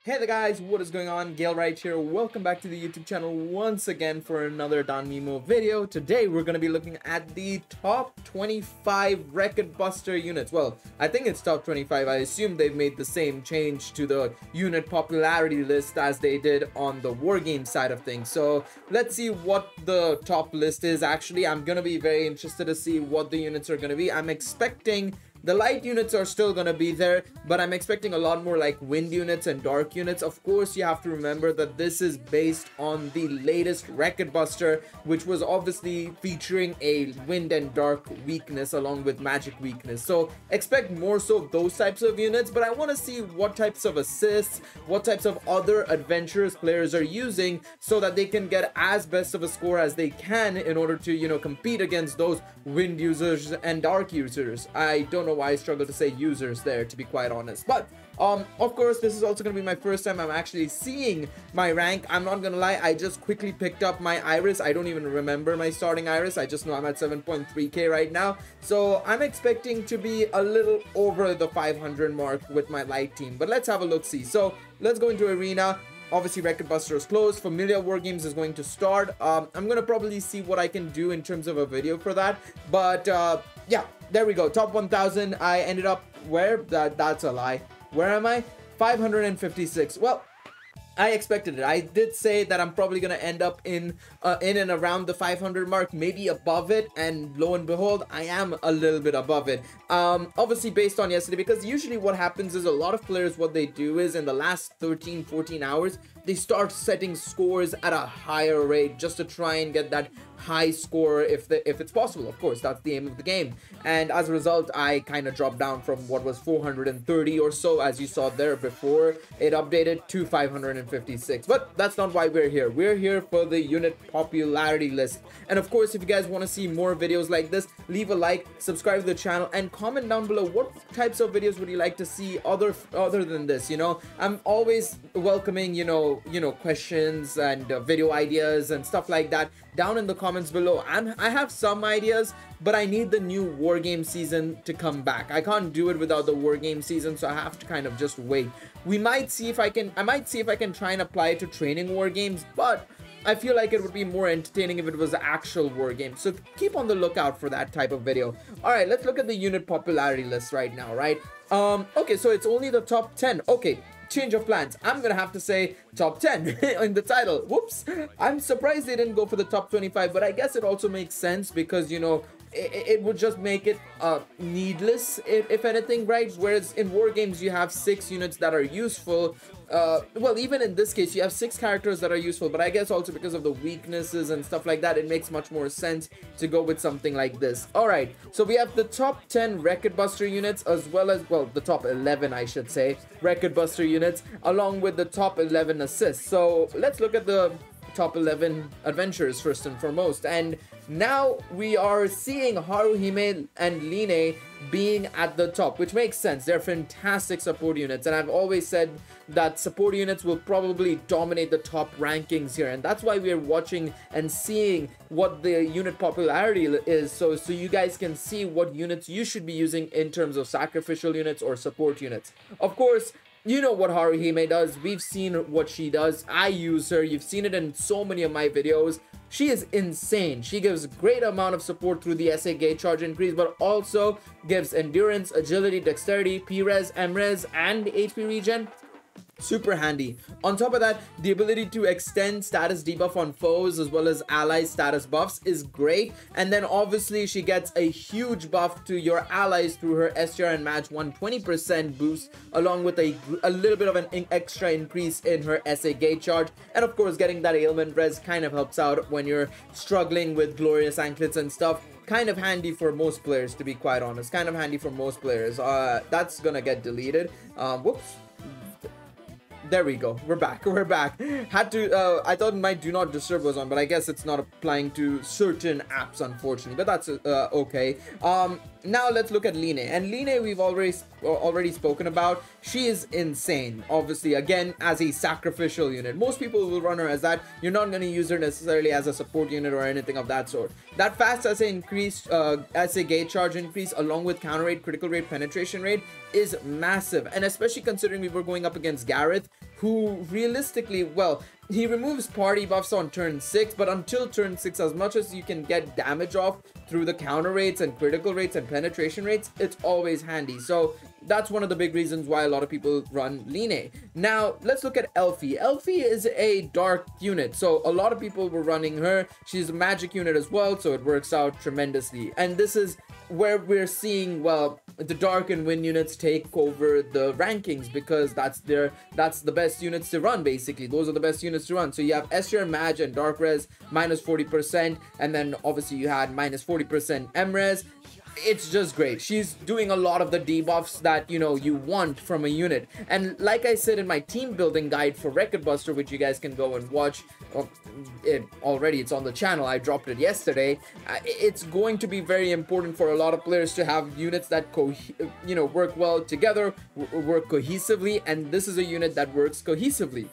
Hey there guys, what is going on? Gale right here. Welcome back to the YouTube channel once again for another Danmemo video. Today we're going to be looking at the top 25 Record Buster units. Well, I think it's top 25. I assume they've made the same change to the unit popularity list as they did on the Wargame side of things. So let's see what the top list is actually. I'm going to be very interested to see what the units are going to be. I'm expecting the light units are still gonna be there, but I'm expecting a lot more like wind units and dark units. Of course, you have to remember that this is based on the latest Record Buster, which was obviously featuring a wind and dark weakness along with magic weakness. So expect more so those types of units, but I want to see what types of assists, what types of other adventurous players are using so that they can get as best of a score as they can in order to, you know, compete against those wind users and dark users. I don't know why I struggle to say users there, to be quite honest, but of course this is also going to be my first time I'm actually seeing my rank. I'm not gonna lie, I just quickly picked up my iris. I don't even remember my starting iris. I just know I'm at 7.3k right now, so I'm expecting to be a little over the 500 mark with my light team, but let's have a look see. So let's go into arena. Obviously Record Buster is closed. Familiar War Games is going to start. I'm gonna probably see what I can do in terms of a video for that, but yeah, there we go. Top 1000. I ended up where? That's a lie. Where am I? 556. Well, I expected it. I did say that I'm probably gonna end up in and around the 500 mark, maybe above it, and lo and behold, I am a little bit above it. Obviously based on yesterday, because usually what happens is a lot of players, what they do is in the last 13-14 hours, they start setting scores at a higher rate just to try and get that high score if it's possible. Of course, that's the aim of the game, and as a result I kind of dropped down from what was 430 or so, as you saw there before it updated, to 556. But that's not why we're here. We're here for the unit popularity list, and of course if you guys want to see more videos like this, leave a like, subscribe to the channel, and comment down below what types of videos would you like to see other than this. You know, I'm always welcoming you know questions and video ideas and stuff like that down in the comments below. I have some ideas, but I need the new war game season to come back. I can't do it without the war game season, so I have to kind of just wait. I might see if I can try and apply it to training war games, but I feel like it would be more entertaining if it was an actual war game. So keep on the lookout for that type of video. All right, let's look at the unit popularity list right now, right? Okay, so it's only the top 10. Okay, change of plans. I'm gonna have to say top 10 in the title. Whoops. I'm surprised they didn't go for the top 25, but I guess it also makes sense because, you know, it would just make it needless if anything, right? Whereas in war games you have 6 units that are useful. Well, even in this case you have 6 characters that are useful, but I guess also because of the weaknesses and stuff like that, it makes much more sense to go with something like this. All right, so we have the top 10 Record Buster units, as well as, well, the top 11 I should say Record Buster units, along with the top 11 assists. So let's look at the top 11 adventures first and foremost, and now we are seeing Haruhime and Lina being at the top, which makes sense. They're fantastic support units, and I've always said that support units will probably dominate the top rankings here, and that's why we're watching and seeing what the unit popularity is, so you guys can see what units you should be using in terms of sacrificial units or support units. Of course, you know what Haruhime does. We've seen what she does. I use her. You've seen it in so many of my videos. She is insane. She gives great amount of support through the SA gauge charge increase, but also gives endurance, agility, dexterity, P-res, M-res, and HP regen. Super handy. On top of that, the ability to extend status debuff on foes as well as allies status buffs is great, and then obviously she gets a huge buff to your allies through her STR and match 120% boost, along with a little bit of an extra increase in her SA gauge charge, and of course getting that ailment res kind of helps out when you're struggling with glorious anklets and stuff. Kind of handy for most players, to be quite honest. Kind of handy for most players. That's gonna get deleted. Whoops. There we go. We're back. We're back. Had to, I thought my do not disturb was on, but I guess it's not applying to certain apps, unfortunately, but that's okay. Now let's look at Lina, and Lina we've already spoken about. She is insane, obviously, again, as a sacrificial unit. Most people will run her as that. You're not going to use her necessarily as a support unit or anything of that sort. That fast SA increase, SA gauge charge increase, along with counter rate, critical rate, penetration rate, is massive, and especially considering we were going up against Gareth, who realistically, well, he removes party buffs on turn 6, but until turn 6, as much as you can get damage off through the counter rates and critical rates and penetration rates, it's always handy. So that's one of the big reasons why a lot of people run Lina. Now, let's look at Elfie. Elfie is a dark unit, so a lot of people were running her. She's a magic unit as well, so it works out tremendously. And this is where we're seeing, well, the dark and wind units take over the rankings, because that's the best units to run. Basically, those are the best units to run. So you have S tier Mage and Dark Res minus 40%, and then obviously you had minus 40% M-Res. It's just great. She's doing a lot of the debuffs that, you know, you want from a unit. And like I said in my team building guide for Record Buster, which you guys can go and watch, it's on the channel, I dropped it yesterday. It's going to be very important for a lot of players to have units that work well together, work cohesively, and this is a unit that works cohesively.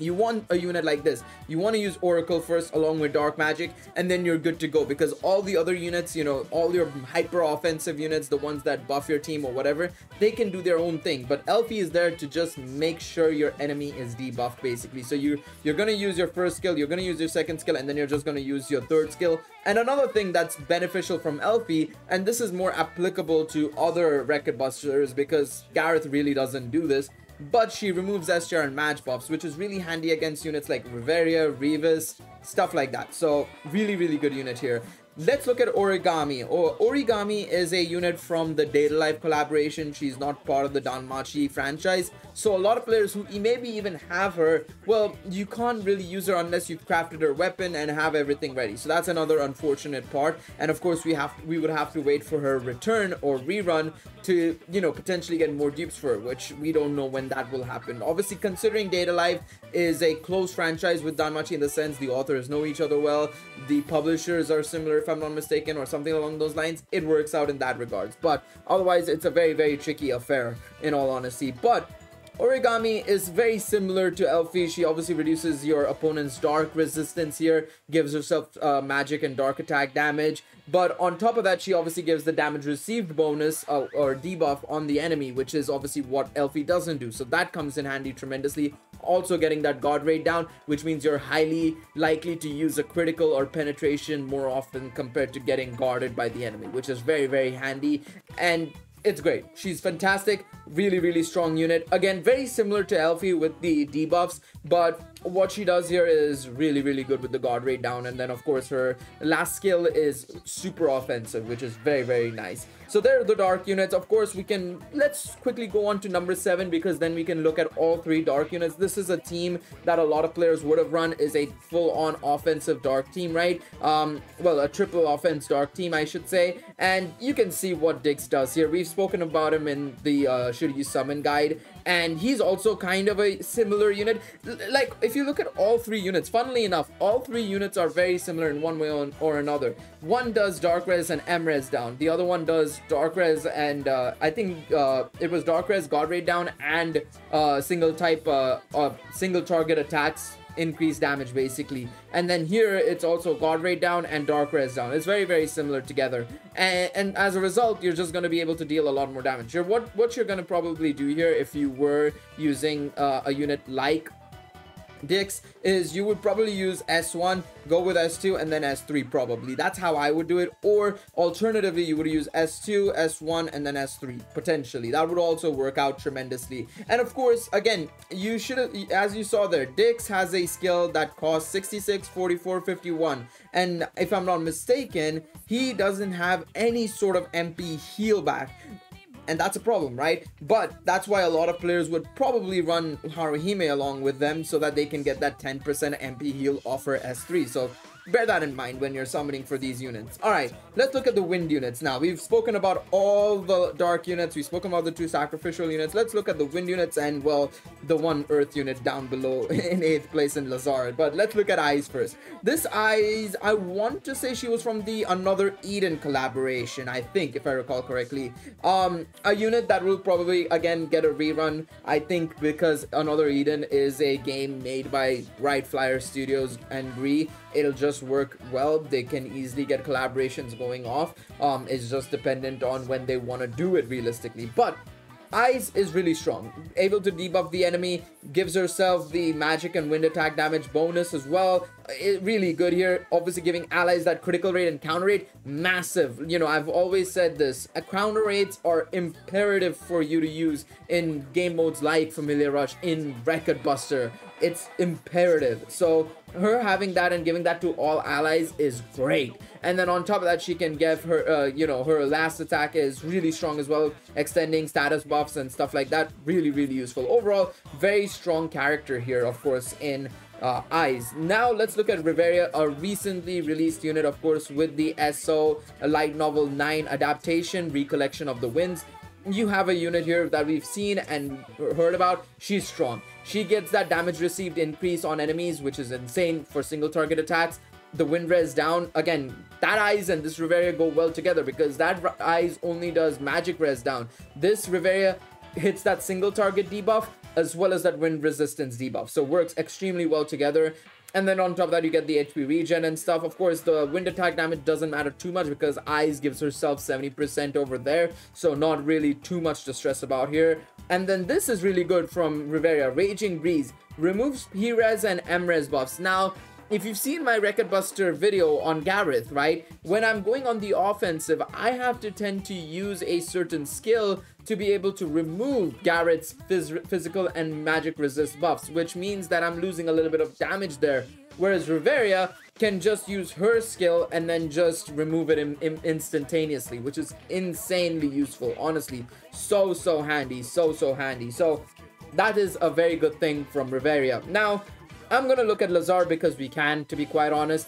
You want a unit like this. You want to use Oracle first along with Dark Magic, and then you're good to go, because all the other units, you know, all your hyper offensive units, the ones that buff your team or whatever, they can do their own thing. But Elfie is there to just make sure your enemy is debuffed, basically. So you're going to use your first skill, you're going to use your second skill, and then you're just going to use your third skill. And another thing that's beneficial from Elfie, and this is more applicable to other Record Busters because Gareth really doesn't do this, but she removes S tier and Mage buffs, which is really handy against units like Rivera, Revis, stuff like that. So really, really good unit here. Let's look at Origami. Origami is a unit from the Data Life collaboration. She's not part of the Danmachi franchise. So a lot of players who maybe even have her, well, you can't really use her unless you've crafted her weapon and have everything ready. So that's another unfortunate part. And of course, we would have to wait for her return or rerun to, you know, potentially get more dupes for her, which we don't know when that will happen. Obviously, considering Data Life is a close franchise with Danmachi in the sense the authors know each other well, the publishers are similar, if I'm not mistaken, or something along those lines, it works out in that regards. But otherwise, it's a very, very tricky affair, in all honesty. But Origami is very similar to Elfie. She obviously reduces your opponent's dark resistance here, gives herself magic and dark attack damage. But on top of that, she obviously gives the damage received bonus or debuff on the enemy, which is obviously what Elfie doesn't do. So that comes in handy tremendously. Also getting that guard rate down, which means you're highly likely to use a critical or penetration more often compared to getting guarded by the enemy, which is very, very handy. And it's great. She's fantastic. Really, really strong unit. Again, very similar to Elfie with the debuffs, but what she does here is really, really good with the guard rate down. And then, of course, her last skill is super offensive, which is very, very nice. So there are the dark units. Of course, let's quickly go on to number 7, because then we can look at all 3 dark units. This is a team that a lot of players would have run, is a full-on offensive dark team, right? Well, a triple offense dark team, I should say. And you can see what Dix does here. We've spoken about him in the Should You Summon guide, and he's also kind of a similar unit. Like, if you look at all 3 units, funnily enough, all 3 units are very similar in one way or another. One does Dark Res and M-Res down. The other one does Dark Res and I think it was Dark Res, guard rate down, and single target attacks increase damage, basically. And then here it's also guard rate down and dark res down. It's very, very similar together, and as a result, you're just going to be able to deal a lot more damage. What you're going to probably do here, if you were using a unit like Dix, is you would probably use S1, go with S2, and then S3 probably. That's how I would do it. Or alternatively, you would use S2, S1, and then S3 potentially. That would also work out tremendously. And of course, again, you should, as you saw there, Dix has a skill that costs 66, 44, 51. And if I'm not mistaken, he doesn't have any sort of MP heal back. And that's a problem, right? But that's why a lot of players would probably run Haruhime along with them, so that they can get that 10% MP heal offer S3. So bear that in mind when you're summoning for these units. Alright, let's look at the wind units now. We've spoken about all the dark units, we've spoken about the 2 sacrificial units. Let's look at the wind units and, well, the 1 earth unit down below in 8th place in Lazar. But let's look at Eyes first. This Eyes, I want to say she was from the Another Eden collaboration, I think, if I recall correctly. A unit that will probably, again, get a rerun, I think, because Another Eden is a game made by Bright Flyer Studios and Gree. It'll just work well. They can easily get collaborations going off. It's just dependent on when they want to do it realistically. But Eyes is really strong, able to debuff the enemy, gives herself the magic and wind attack damage bonus as well. Really good here, obviously giving allies that critical rate and counter rate, massive. You know, I've always said this, counter rates are imperative for you to use in game modes like Familiar Rush, in Record Buster. It's imperative. So her having that and giving that to all allies is great. And then on top of that, she can give her, you know, her last attack is really strong as well, extending status buffs and stuff like that. Really, really useful. Overall, very strong character here, of course, in Eyes. Now let's look at Rivera, a recently released unit, of course, with the SO Light Novel 9 adaptation, Recollection of the Winds. You have a unit here that we've seen and heard about. She's strong. She gets that damage received increase on enemies, which is insane for single target attacks. The wind res down, again, that Eyes and this Rivera go well together because that Eyes only does magic res down. This Rivera hits that single target debuff as well as that wind resistance debuff, so works extremely well together. And then on top of that, you get the HP regen and stuff. Of course, the wind attack damage doesn't matter too much because Eyes gives herself 70% over there, so not really too much to stress about here. And then this is really good from Rivera, Raging Breeze, removes P-res and M-res buffs. Now, if you've seen my Record Buster video on Gareth, right, when I'm going on the offensive, I have to tend to use a certain skill to be able to remove Gareth's physical and magic resist buffs, which means that I'm losing a little bit of damage there. Whereas Rivera can just use her skill and then just remove it instantaneously, which is insanely useful. Honestly, so handy, so handy. So that is a very good thing from Rivera. Now, I'm gonna look at Lazar because we can, to be quite honest.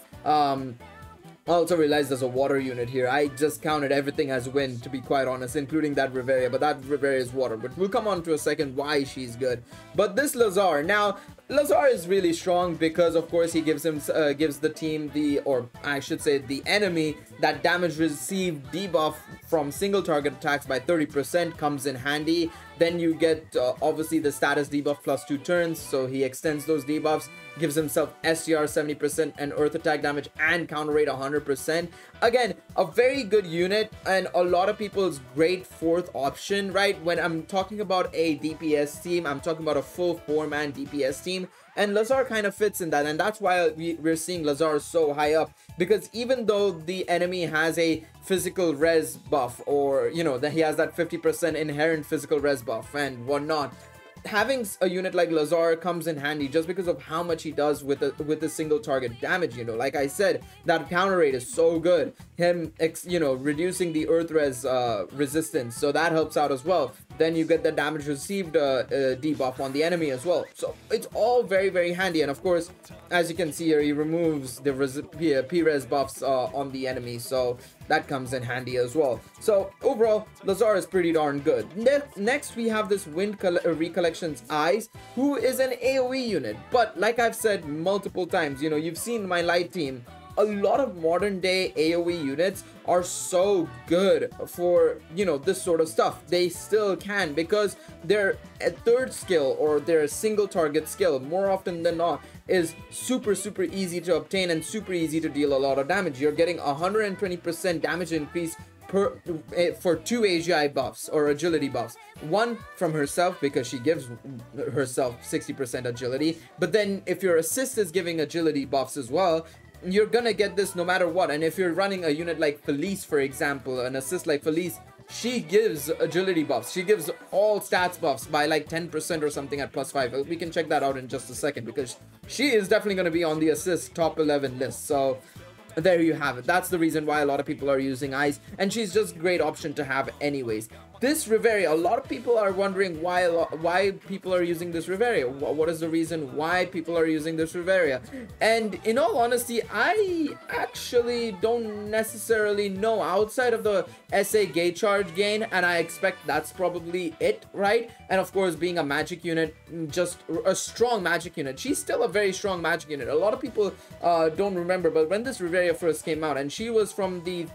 I also realized there's a water unit here. I just counted everything as wind, to be quite honest, including that Rivera, but that Rivera is water. But we'll come on to a second why she's good. But this Lazar, now, Lazar is really strong because, of course, he gives the team or I should say the enemy, that damage received debuff from single target attacks by 30% comes in handy. Then you get, obviously, the status debuff plus 2 turns, so he extends those debuffs, gives himself SCR 70% and earth attack damage and counter rate 100%. Again, a very good unit and a lot of people's great fourth option, right? When I'm talking about a DPS team, I'm talking about a full 4-man DPS team. And Lazar kind of fits in that, and that's why we're seeing Lazar so high up, because even though the enemy has a physical res buff, or you know that he has that 50% inherent physical res buff and whatnot, having a unit like Lazar comes in handy just because of how much he does with the single target damage. You know, like I said, that counter rate is so good. Him, you know, reducing the earth res resistance, so that helps out as well. Then you get the damage received debuff on the enemy as well. So it's all very handy. And of course, as you can see here, he removes the P-res buffs on the enemy, so that comes in handy as well. So overall, Lazar is pretty darn good. Next, we have this Wind Recollections Eyes, who is an AoE unit. But like I've said multiple times, you know, you've seen my light team. A lot of modern day AoE units are so good for, you know, this sort of stuff. They still can, because their third skill or their single target skill, more often than not, is super easy to obtain and super easy to deal a lot of damage. You're getting 120% damage increase for 2 AGI buffs or agility buffs. One from herself, because she gives herself 60% agility, but then if your assist is giving agility buffs as well, you're gonna get this no matter what. And if you're running a unit like Felice, for example, an assist like Felice, she gives agility buffs. She gives all stats buffs by like 10% or something at +5. We can check that out in just a second, because she is definitely going to be on the assist top 11 list. So there you have it. That's the reason why a lot of people are using Eyes, and she's just a great option to have anyways. This Rivera, a lot of people are wondering why people are using this Rivera. What is the reason why people are using this Rivera? And in all honesty, I actually don't necessarily know, outside of the SA gate charge gain, and I expect that's probably it, right? And of course, being a magic unit, just a strong magic unit. She's still a very strong magic unit. A lot of people don't remember, but when this Rivera first came out, and she was from the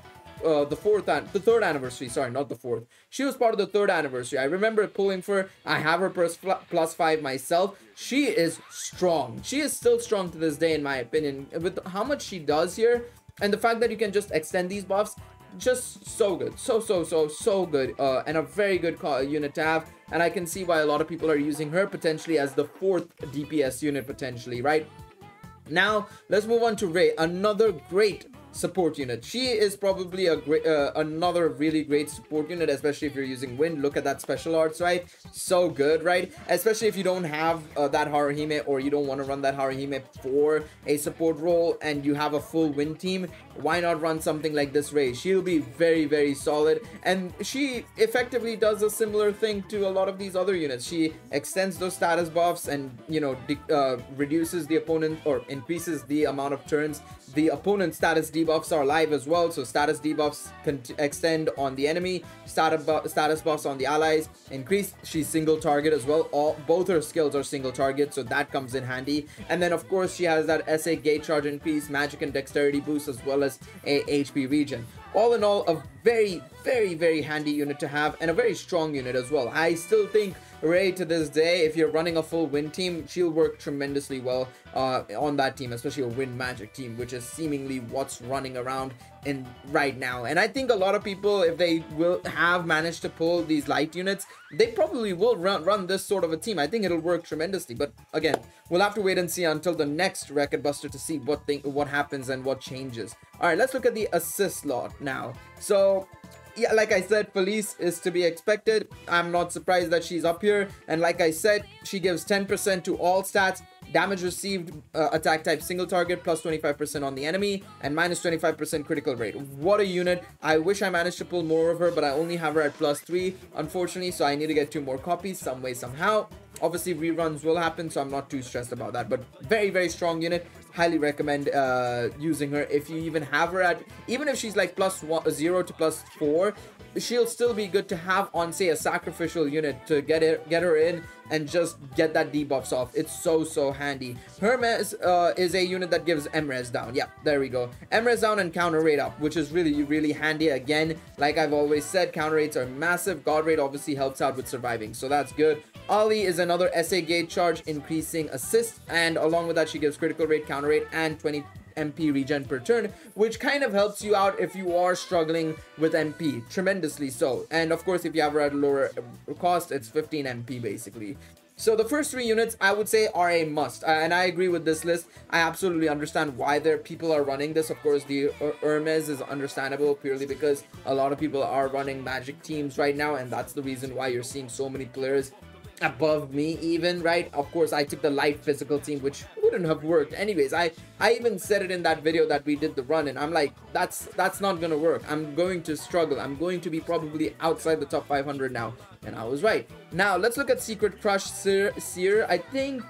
third anniversary, sorry, not the fourth. She was part of the 3rd anniversary. I remember pulling for her. I have her +5 myself. She is strong. She is still strong to this day, in my opinion, with how much she does here, and the fact that you can just extend these buffs. Just so good, so good, and a very good unit to have. and I can see why a lot of people are using her potentially as the 4th DPS unit potentially, right? Now let's move on to Ray, another great support unit. She is probably a great another really great support unit, especially if you're using wind. Look at that special arts, right? So good, right? Especially if you don't have that Haruhime, or you don't want to run that Haruhime for a support role and you have a full wind team. Why not run something like this Ray? She'll be very solid, and she effectively does a similar thing to a lot of these other units. She extends those status buffs and, you know, reduces the opponent, or increases the amount of turns the opponent's status debuffs are live as well. So status debuffs can extend on the enemy, status buffs on the allies, increase. She's single target as well. Both her skills are single target, so that comes in handy. And then of course she has that SA gate charge increase, magic and dexterity boost, as well as a HP regen. All in all, a very handy unit to have, and a very strong unit as well. I still think Ray, to this day, if you're running a full wind team, she'll work tremendously well on that team, especially a wind magic team, which is seemingly what's running around in right now. And I think a lot of people, if they will have managed to pull these light units, they probably will run this sort of a team. I think it'll work tremendously, but again, we'll have to wait and see until the next Record Buster to see what happens and what changes. All right, let's look at the assist lot now. So yeah, like I said, Felice is to be expected. I'm not surprised that she's up here. And like I said, she gives 10% to all stats, damage received, attack type single target, plus 25% on the enemy, and minus 25% critical rate. What a unit. I wish I managed to pull more of her, but I only have her at plus 3, unfortunately, so I need to get 2 more copies some way, somehow. Obviously, reruns will happen, so I'm not too stressed about that, but very strong unit. Highly recommend using her. If you even have her at, even if she's like plus 0 to plus 4, she'll still be good to have on, say, a sacrificial unit to get her in and just get that debuffs off. It's so handy. Hermes is a unit that gives MRes down. Yeah, there we go. MRes down and counter rate up, which is really handy. Again, like I've always said, counter rates are massive. God rate obviously helps out with surviving, so that's good. Ali is another SA gate charge, increasing assist, and along with that she gives critical rate, counter rate, and 20 MP regen per turn, which kind of helps you out if you are struggling with MP, tremendously so. And of course, if you have her at a lower cost, it's 15 MP basically. So the first 3 units I would say are a must, and I agree with this list. I absolutely understand why people are running this. Of course, the Hermes is understandable purely because a lot of people are running magic teams right now, and that's the reason why you're seeing so many players above me even, right? Of course, I took the light physical team, which wouldn't have worked anyways. I even said it in that video that we did the run, and I'm like, that's not gonna work. I'm going to struggle. I'm going to be probably outside the top 500 now, and I was right. Now let's look at Secret Crush Seer. I think,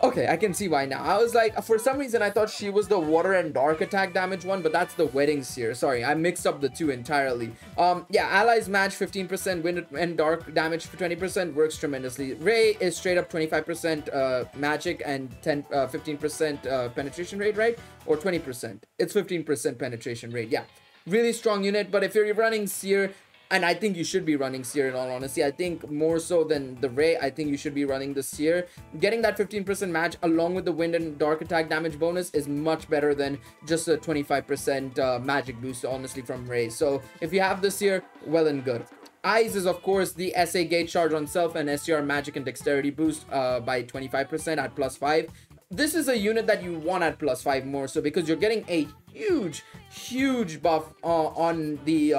okay, I can see why now. I was like, for some reason I thought she was the water and dark attack damage one, but that's the wedding seer. Sorry, I mixed up the two entirely. Yeah, allies match 15%, wind and dark damage for 20%, works tremendously. Ray is straight up 25% magic and 15% penetration rate, right? Or 20%. It's 15% penetration rate. Yeah, really strong unit. But if you're running seer, and I think you should be running Seer in all honesty. I think more so than the Ray, I think you should be running the Seer. Getting that 15% match along with the wind and dark attack damage bonus is much better than just a 25% magic boost, honestly, from Ray. So if you have the Seer, well and good. Eyes is of course the SA gate charge on self and SCR magic and dexterity boost by 25% at plus 5. This is a unit that you want at plus 5 more so, because you're getting a huge buff on the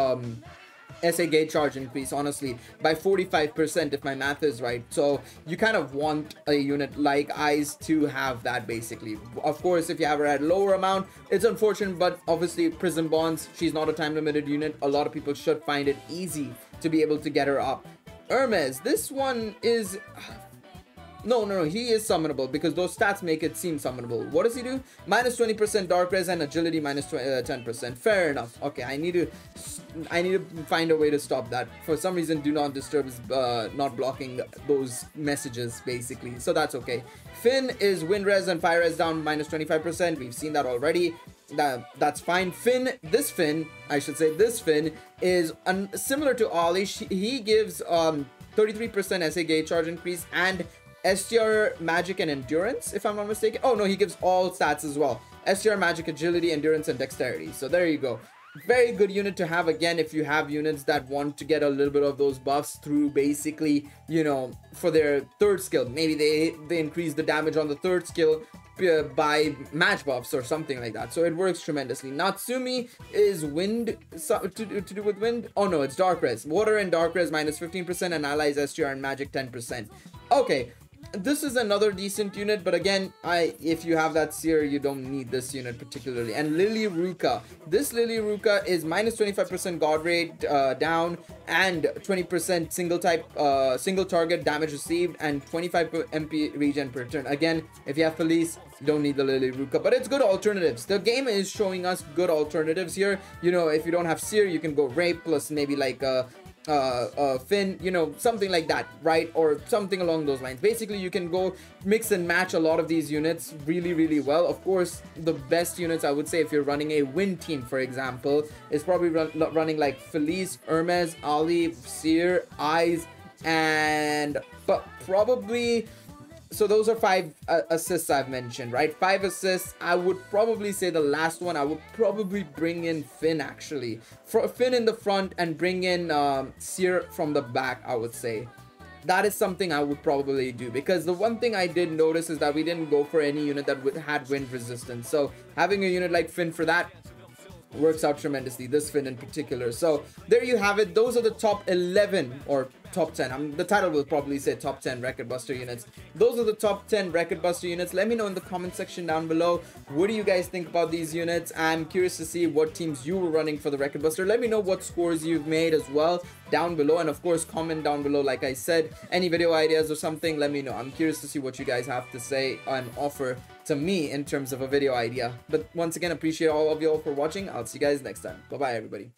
SA gate charge increase, honestly, by 45% if my math is right. So you kind of want a unit like Eyes to have that basically. Of course, if you have her at lower amount, it's unfortunate, but obviously Prison Bonds, she's not a time limited unit. A lot of people should find it easy to be able to get her up. Hermes, this one is... No, he is summonable because those stats make it seem summonable. What does he do? Minus 20% dark res and agility minus 10%. Fair enough. Okay, I need to find a way to stop that. For some reason, do not disturb is not blocking those messages basically. So that's okay. Finn is wind res and fire res down minus 25%. We've seen that already. That's fine. This Finn is similar to Ollie. He gives 33% SA gate charge increase and STR magic and endurance, if I'm not mistaken. Oh no, he gives all stats as well. STR magic, agility, endurance, and dexterity. So there you go. Very good unit to have, again, if you have units that want to get a little bit of those buffs through basically, you know, for their third skill. Maybe they increase the damage on the third skill by match buffs or something like that. So it works tremendously. Natsumi is wind, to do with wind. Oh no, it's dark res. Water and dark res minus 15%, and allies STR and magic 10%. Okay, this is another decent unit, but again, if you have that seer, you don't need this unit particularly. And Lily Ruka, this Lily Ruka is minus 25% god rate down, and 20% single target damage received, and 25 MP regen per turn. Again, if you have Felice, you don't need the Lily Ruka, but it's good alternatives. The game is showing us good alternatives here. You know, if you don't have seer, you can go rape plus maybe like Finn, you know, something like that, right? Or something along those lines. Basically, you can go mix and match a lot of these units really well. Of course, the best units, I would say, if you're running a win team, for example, is probably running like Felice, Hermes, Ali, Seer, Eyes, and but probably. So those are 5 assists I've mentioned, right? 5 assists. I would probably say the last one, I would probably bring in Finn, actually. Finn in the front and bring in Seer from the back, I would say. That is something I would probably do, because the one thing I did notice is that we didn't go for any unit that had wind resistance. So having a unit like Finn for that works out tremendously, this Finn in particular. So there you have it. Those are the top 11 or top 10. The title will probably say top 10 Record Buster units. Those are the top 10 Record Buster units. Let me know in the comment section down below, what do you guys think about these units? I'm curious to see what teams you were running for the Record Buster. Let me know what scores you've made as well down below, and of course comment down below. Like I said, any video ideas or something, let me know. I'm curious to see what you guys have to say and offer to me in terms of a video idea. But once again, appreciate all of y'all for watching. I'll see you guys next time. Bye bye, everybody.